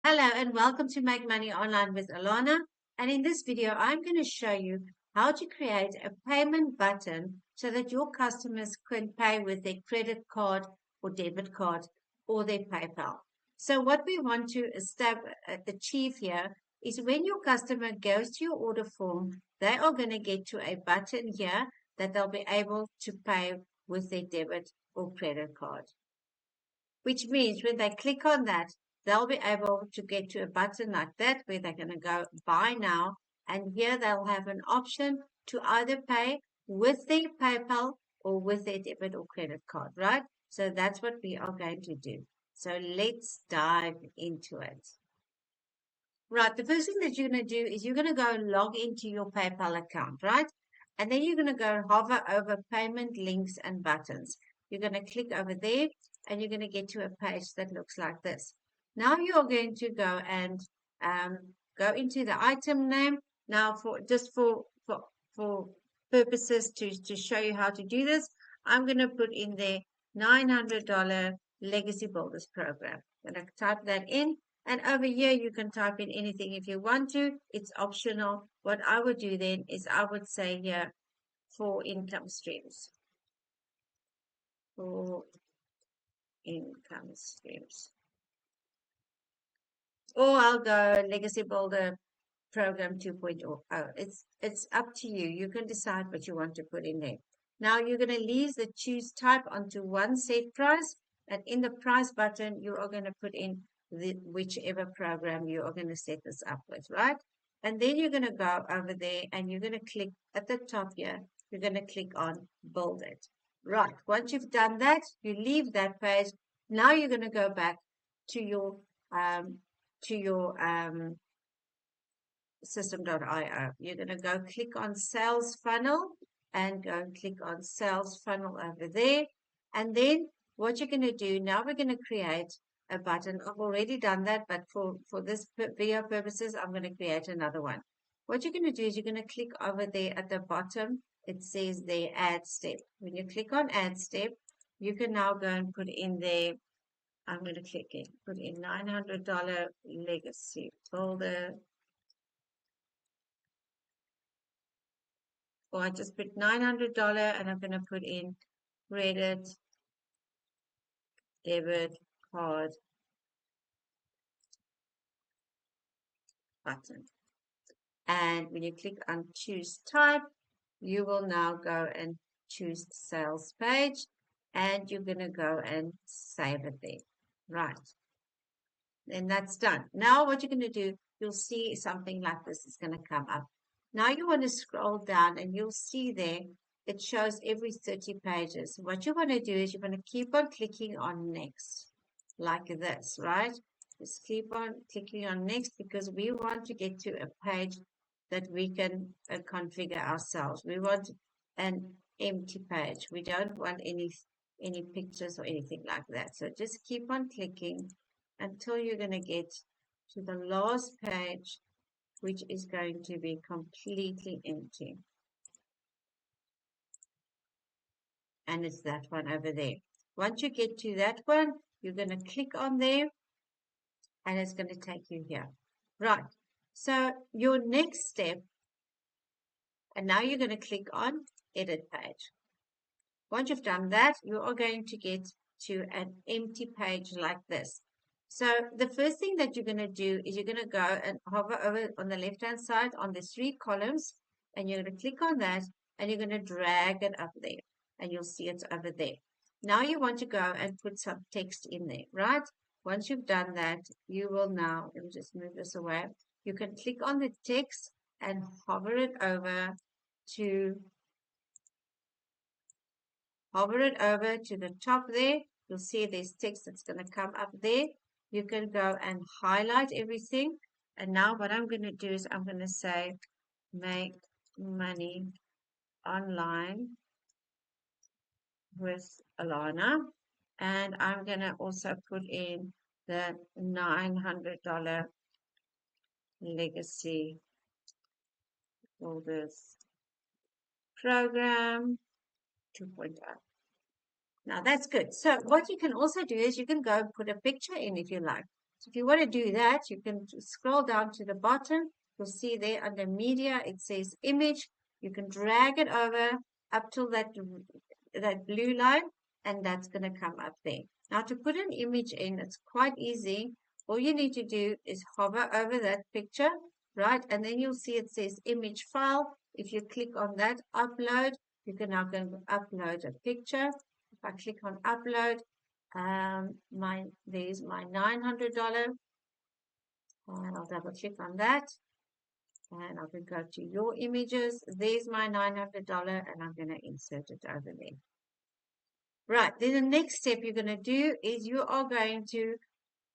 Hello and welcome to Make Money Online with Alana. And in this video, I'm going to show you how to create a payment button so that your customers can pay with their credit card or debit card or their PayPal. So what we want to achieve here is when your customer goes to your order form, they are going to get to a button here that they'll be able to pay with their debit or credit card, which means when they click on that, they'll be able to get to a button like that where they're going to go buy now. And here they'll have an option to either pay with their PayPal or with their debit or credit card, right? So that's what we are going to do. So let's dive into it. Right, the first thing that you're going to do is you're going to go log into your PayPal account, right? And then you're going to go hover over payment links and buttons. You're going to click over there and you're going to get to a page that looks like this. Now you're going to go and go into the item name. Now for purposes to show you how to do this, I'm going to put in there $900 Legacy Builders Program. I'm going to type that in. And over here, you can type in anything if you want to. It's optional. What I would do then is I would say here, 4 income streams. 4 income streams. Or I'll go Legacy Builder Program 2.0. It's up to you. You can decide what you want to put in there. Now you're going to leave the choose type onto one set price. And in the price button, you are going to put in whichever program you are going to set this up with, right? And then you're going to go over there and you're going to click at the top here. You're going to click on build it. Right. Once you've done that, you leave that page. Now you're going to go back to your Systeme.io. You're going to go click on sales funnel and go and click on sales funnel over there. And then what you're going to do, now we're going to create a button. I've already done that, but for this video purposes, I'm going to create another one. What you're going to do is you're going to click over there at the bottom. It says there add step. When you click on add step, you can now go and put in there. I'm going to click it, put in $900 legacy folder. Or I just put $900 and I'm going to put in credit, debit, card, button. And when you click on choose type, you will now go and choose sales page and you're going to go and save it there. Right. Then that's done. Now what you're going to do, you'll see something like this is going to come up. Now you want to scroll down and you'll see there it shows every 30 pages. What you want to do is you want to keep on clicking on next like this, right? Just keep on clicking on next because we want to get to a page that we can configure ourselves. We want an empty page. We don't want any pictures or anything like that. So just keep on clicking until you're going to get to the last page, which is going to be completely empty. And it's that one over there. Once you get to that one, you're going to click on there and it's going to take you here. Right. So your next step, and now you're going to click on edit page. Once you've done that, you are going to get to an empty page like this. So the first thing that you're going to do is you're going to go and hover over on the left-hand side on the 3 columns, and you're going to click on that, and you're going to drag it up there, and you'll see it's over there. Now you want to go and put some text in there, right? Once you've done that, you will now, let me just move this away. You can click on the text and hover it over to the top there. You'll see there's text that's going to come up there. You can go and highlight everything. And now what I'm going to do is I'm going to say, make money online with Alana. And I'm going to also put in the $900 legacy builders program 2.0. Now that's good. So what you can also do is you can go and put a picture in if you like. So if you want to do that, you can scroll down to the bottom. You'll see there under media, it says image. You can drag it over up till that blue line, and that's going to come up there. Now to put an image in, it's quite easy. All you need to do is hover over that picture, right? And then you'll see it says image file. If you click on that, upload, you can now go and upload a picture. If I click on upload, there's my $900, and I'll double click on that, and I can go to your images. There's my $900, and I'm going to insert it over there. Right, then the next step you're going to do is you are going to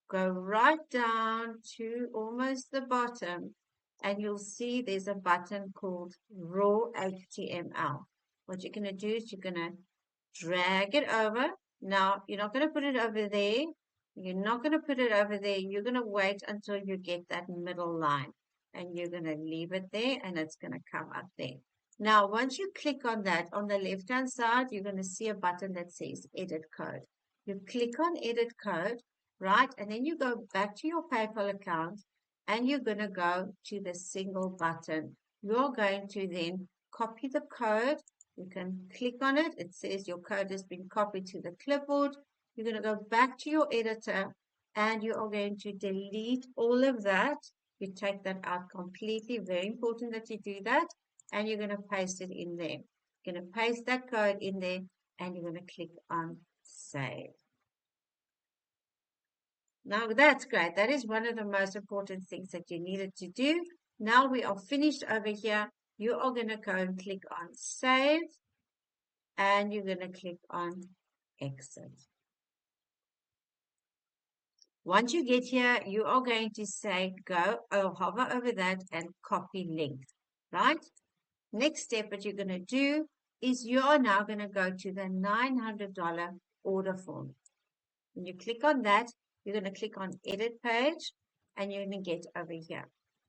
go right down to almost the bottom, and you'll see there's a button called Raw HTML. What you're going to do is you're going to drag it over. Now, you're not going to put it over there. You're not going to put it over there. You're going to wait until you get that middle line, and you're going to leave it there, and it's going to come up there. Now, once you click on that, on the left-hand side, you're going to see a button that says Edit Code. You click on Edit Code, right? And then you go back to your PayPal account, and you're going to go to the single button. You're going to then copy the code. You can click on it. It says your code has been copied to the clipboard. You're going to go back to your editor, and you are going to delete all of that. You take that out completely. Very important that you do that. And you're going to paste it in there. You're going to paste that code in there, and you're going to click on Save. Now that's great. That is one of the most important things that you needed to do. Now we are finished over here. You are going to go and click on Save, and you're going to click on Exit. Once you get here, you are going to say go or hover over that and copy link, right? Next step that you're going to do is you are now going to go to the $900 order form. When you click on that, you're going to click on Edit Page, and you're going to get over here.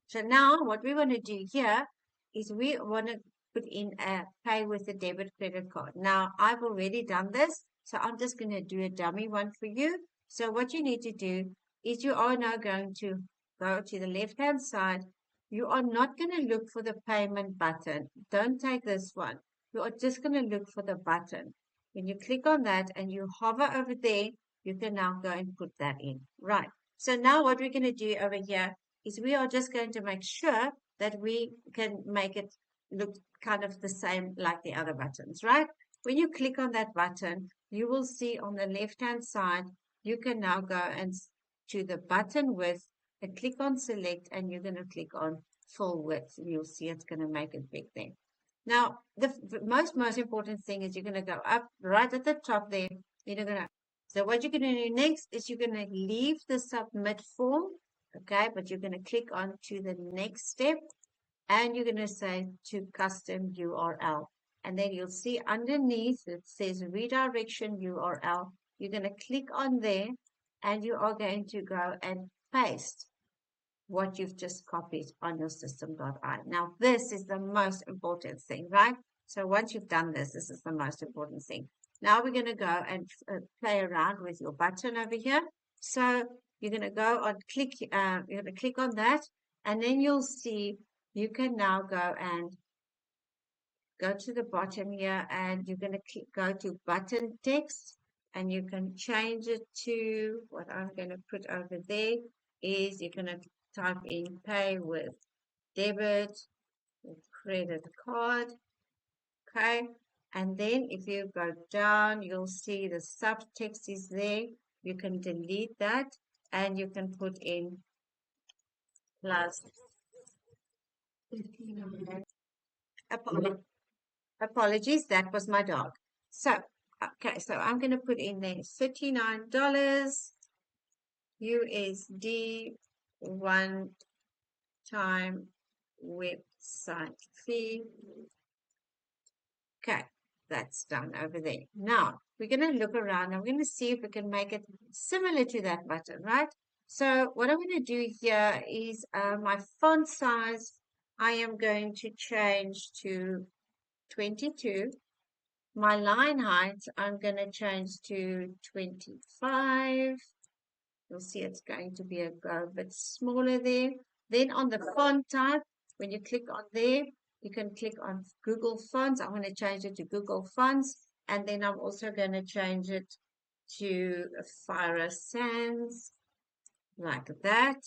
So now what we want to do here is we want to put in a pay with a debit credit card. Now, I've already done this, so I'm just going to do a dummy one for you. So what you need to do is you are now going to go to the left-hand side. You are not going to look for the payment button. Don't take this one. You are just going to look for the button. When you click on that and you hover over there, you can now go and put that in. Right. So now what we're going to do over here is we are just going to make sure that we can make it look kind of the same like the other buttons, right? When you click on that button, you will see on the left-hand side, you can now go and to the button width and click on select, and you're going to click on full width, and you'll see it's going to make it big there. Now, the most important thing is you're going to go up right at the top there. You're going to, so what you're going to do next is you're going to leave the submit form, okay, but you're going to click on to the next step, and you're going to say to custom URL. And then you'll see underneath it says redirection URL. You're going to click on there, and you are going to go and paste what you've just copied on your system.i. Now, this is the most important thing, right? So once you've done this, this is the most important thing. Now we're going to go and play around with your button over here. So you're going to go on click, you're going to click on that, and then you'll see you can now go and go to the bottom here, and you're going to go to button text, and you can change it to what I'm going to put over there is you're going to type in pay with debit or credit card, okay? And then if you go down, you'll see the subtext is there. You can delete that, and you can put in plus. Apologies, that was my dog. So, okay, so I'm going to put in there $39 USD one time website fee. Okay, that's done over there. Now, we're going to look around. I'm going to see if we can make it similar to that button, right? So what I'm going to do here is my font size, I am going to change to 22. My line height, I'm going to change to 25. You'll see it's going to be a bit smaller there. Then on the font type, when you click on there, you can click on Google Fonts. I'm going to change it to Google Fonts. And then I'm also going to change it to Fire Sans, like that.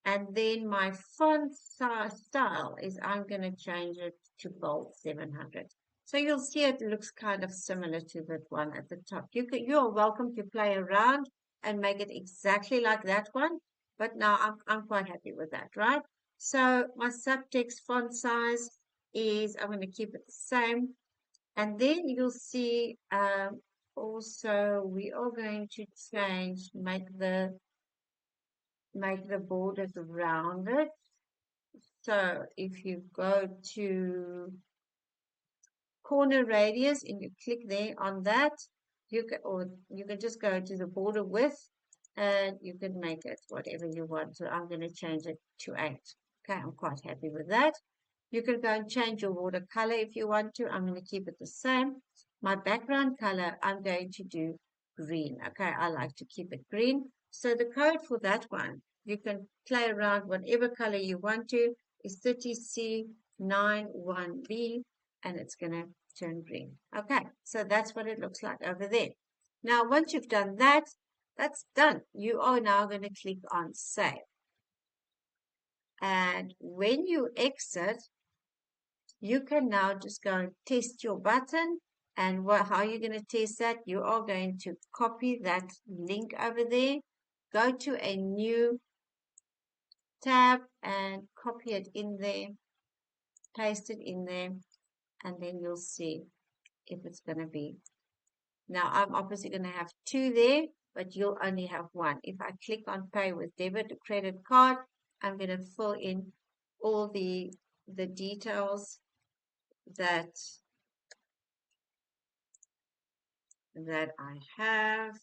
And then my font style is I'm going to change it to bold 700. So you'll see it looks kind of similar to that one at the top. You're welcome to play around and make it exactly like that one. But now I'm quite happy with that, right? So my subtext font size is, I'm going to keep it the same. And then you'll see also we are going to change, make the borders around it. So if you go to corner radius and you click there on that, or you can just go to the border width and you can make it whatever you want. So I'm going to change it to 8. Okay, I'm quite happy with that. You can go and change your border color if you want to. I'm going to keep it the same. My background color, I'm going to do green. Okay, I like to keep it green. So the code for that one, you can play around whatever color you want to, is 30C91B, and it's going to turn green. Okay, so that's what it looks like over there. Now, once you've done that, that's done. You are now going to click on Save. And when you exit, you can now just go and test your button. And how you're going to test that, you are going to copy that link over there, go to a new tab and copy it in there, paste it in there, and then you'll see if it's going to be. Now, I'm obviously going to have 2 there, but you'll only have 1. If I click on Pay with Debit or Credit Card, I'm going to fill in all the details that I have.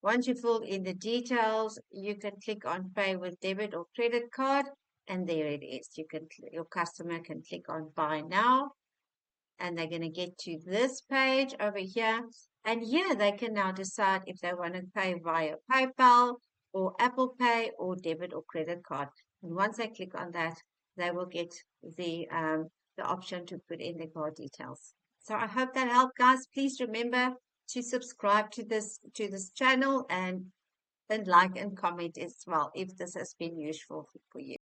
Once you fill in the details, you can click on Pay with Debit or Credit Card, and there it is. Your customer can click on Buy Now, and they're going to get to this page over here. And here they can now decide if they want to pay via PayPal or Apple Pay or debit or credit card. And once they click on that, they will get the option to put in their card details. So I hope that helped, guys. Please remember to subscribe to this channel and like and comment as well if this has been useful for you.